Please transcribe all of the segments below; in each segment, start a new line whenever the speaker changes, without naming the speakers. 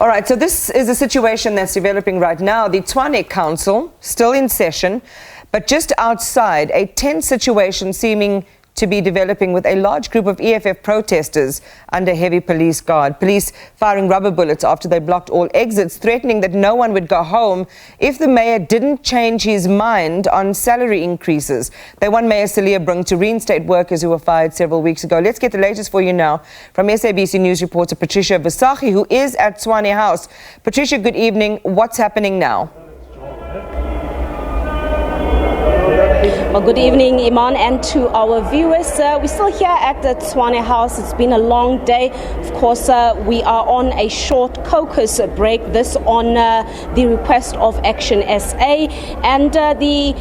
All right, so this is a situation that's developing right now. The Tshwane Council, still in session, but just outside, a tense situation seeming to be developing with a large group of EFF protesters under heavy police guard. Police firing rubber bullets after they blocked all exits, threatening that no one would go home if the mayor didn't change his mind on salary increases. They want Mayor Cilliers Brink to reinstate workers who were fired several weeks ago. Let's get the latest for you now from SABC News reporter Patricia Visagie, who is at Tshwane House. Patricia, good evening. What's happening now?
Well, good evening, Iman, and to our viewers. We're still here at the Tshwane House. It's been a long day. Of course, we are on a short caucus break, this on the request of Action SA. And the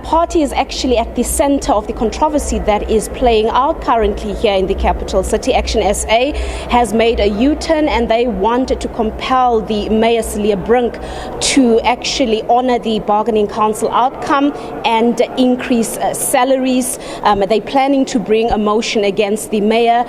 party is actually at the center of the controversy that is playing out currently here in the capital city. Action SA has made a U-turn and they wanted to compel the Mayor Cilliers Brink to actually honor the bargaining council outcome and increase salaries. They're planning to bring a motion against the mayor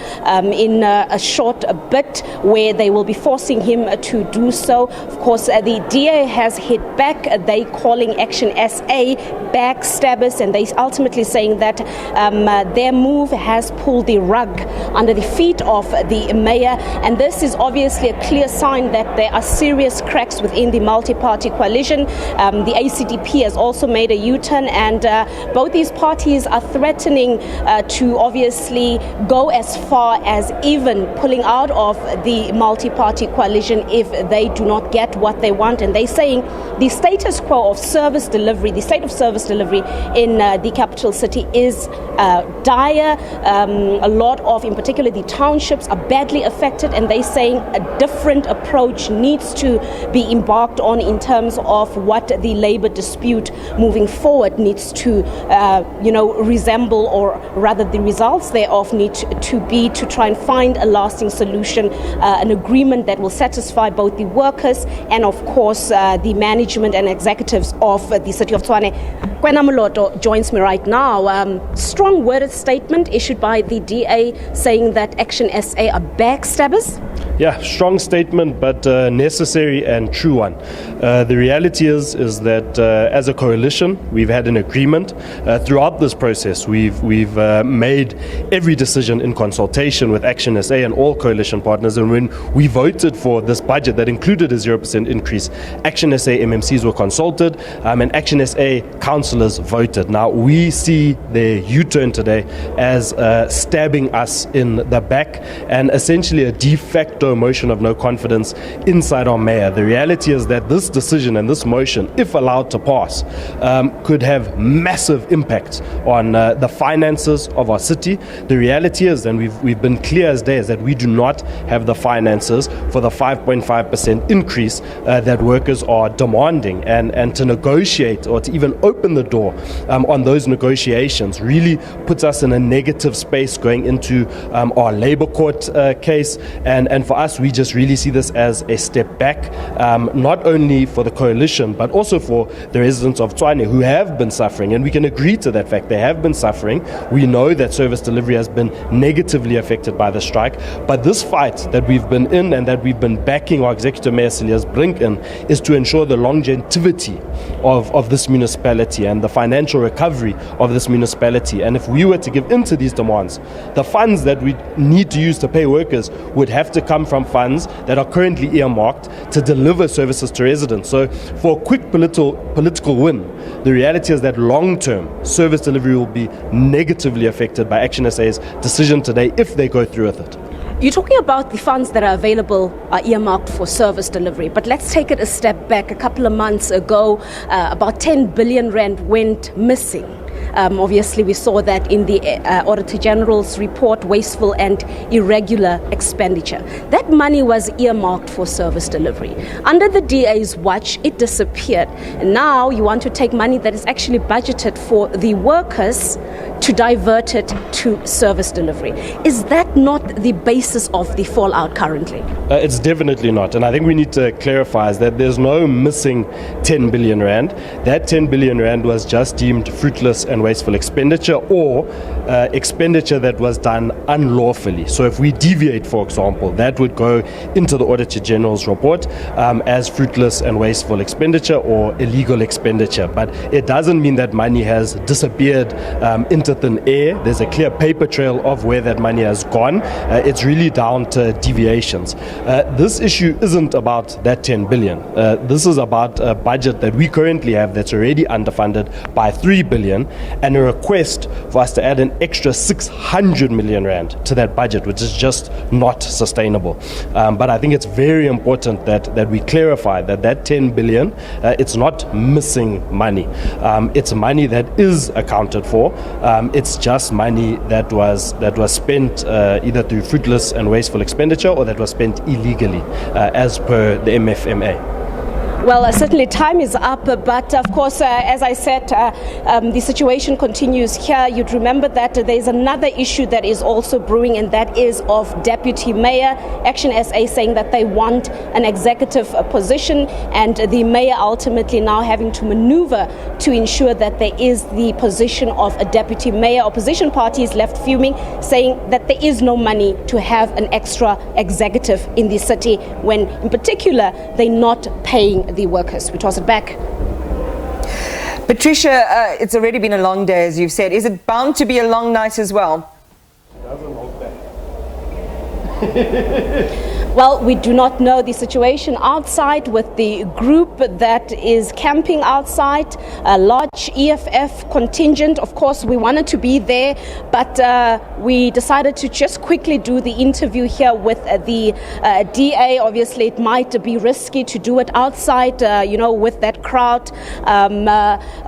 in a short bit where they will be forcing him to do so. Of course, the DA has hit back. They calling Action SA backstabbers, and they ultimately saying that their move has pulled the rug under the feet of the mayor, and this is obviously a clear sign that there are serious cracks within the multi-party coalition. The ACDP has also made a U-turn, and both these parties are threatening to obviously go as far as even pulling out of the multi-party coalition if they do not get what they want. And they're saying the status quo of service delivery, the state of service delivery in the capital city is dire. A lot of, in particular, the townships are badly affected, and they're saying a different approach needs to be embarked on in terms of what the labor dispute moving forward needs to resemble, or rather the results thereof need to be to try and find a lasting solution, an agreement that will satisfy both the workers and, of course, the management and executives of the city of Tshwane. Kwena Moloto joins me right now. Strong worded statement issued by the DA saying that Action SA are backstabbers.
Yeah, strong statement, but necessary and true one. The reality is that as a coalition, we've had an agreement. Throughout this process, we've made every decision in consultation with Action SA and all coalition partners. And when we voted for this budget that included a 0% increase, Action SA MMCs were consulted, and Action SA councillors voted. Now, we see their U-turn today as stabbing us in the back and essentially a de facto motion of no confidence inside our mayor. The reality is that this decision and this motion, if allowed to pass, could have massive impact on the finances of our city. The reality is, and we've been clear as day, is that we do not have the finances for the 5.5% increase that workers are demanding, and to negotiate or to even open the door on those negotiations really puts us in a negative space going into our labor court case, and for us we just really see this as a step back, not only for the coalition but also for the residents of Tshwane who have been suffering, and we can agree to that fact. They have been suffering. We know that service delivery has been negatively affected by the strike, but this fight that we've been in and that we've been backing our Executive Mayor Cilliers Brink in is to ensure the longevity of this municipality and the financial recovery of this municipality. And if we were to give in to these demands, the funds that we need to use to pay workers would have to come from funds that are currently earmarked to deliver services to residents. So for a quick political win, the reality is that long-term service delivery will be negatively affected by Action SA's decision today if they go through with it.
You're talking about the funds that are available are earmarked for service delivery, but let's take it a step back. A couple of months ago, about 10 billion rand went missing. Obviously, we saw that in the Auditor General's report, wasteful and irregular expenditure. That money was earmarked for service delivery. Under the DA's watch, it disappeared. And now you want to take money that is actually budgeted for the workers to divert it to service delivery. Is that not the basis of the fallout currently?
It's definitely not. And I think we need to clarify that there's no missing 10 billion rand. That 10 billion rand was just deemed fruitless and and wasteful expenditure or expenditure that was done unlawfully. So if we deviate, for example, that would go into the Auditor General's report as fruitless and wasteful expenditure or illegal expenditure. But it doesn't mean that money has disappeared into thin air. There's a clear paper trail of where that money has gone. It's really down to deviations. This issue isn't about that 10 billion. This is about a budget that we currently have that's already underfunded by 3 billion and a request for us to add an extra 600 million rand to that budget, which is just not sustainable. But I think it's very important that we clarify that 10 billion, it's not missing money. It's money that is accounted for. It's just money that was spent either through fruitless and wasteful expenditure or that was spent illegally as per the MFMA.
Well, certainly time is up, but of course, as I said, the situation continues here. You'd remember that there's another issue that is also brewing, and that is of Deputy Mayor. Action SA saying that they want an executive position, and the Mayor ultimately now having to maneuver to ensure that there is the position of a Deputy Mayor. Opposition parties left fuming, saying that there is no money to have an extra executive in the city, when in particular they're not paying the workers. We toss it back.
Patricia, it's already been a long day, as you've said. Is it bound to be a long night as well?
It doesn't look that.
Well, we do not know the situation outside with the group that is camping outside, a large EFF contingent. Of course, we wanted to be there, but we decided to just quickly do the interview here with the DA. Obviously, it might be risky to do it outside, with that crowd.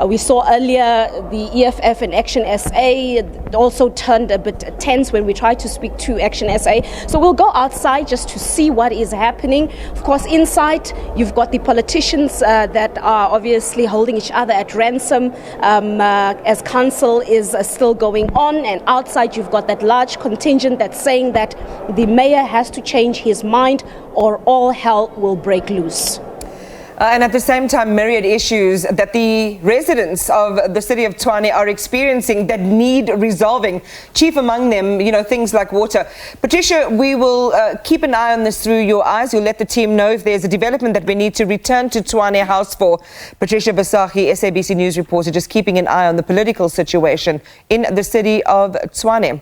We saw earlier the EFF and Action SA also turned a bit tense when we tried to speak to Action SA. So we'll go outside just to see what is happening. Of course, inside you've got the politicians that are obviously holding each other at ransom as council is still going on, and outside you've got that large contingent that's saying that the mayor has to change his mind or all hell will break loose.
And at the same time, myriad issues that the residents of the city of Tshwane are experiencing that need resolving. Chief among them, things like water. Patricia, we will keep an eye on this through your eyes. You'll let the team know if there's a development that we need to return to Tshwane House for. Patricia Visagie, SABC News reporter, just keeping an eye on the political situation in the city of Tshwane.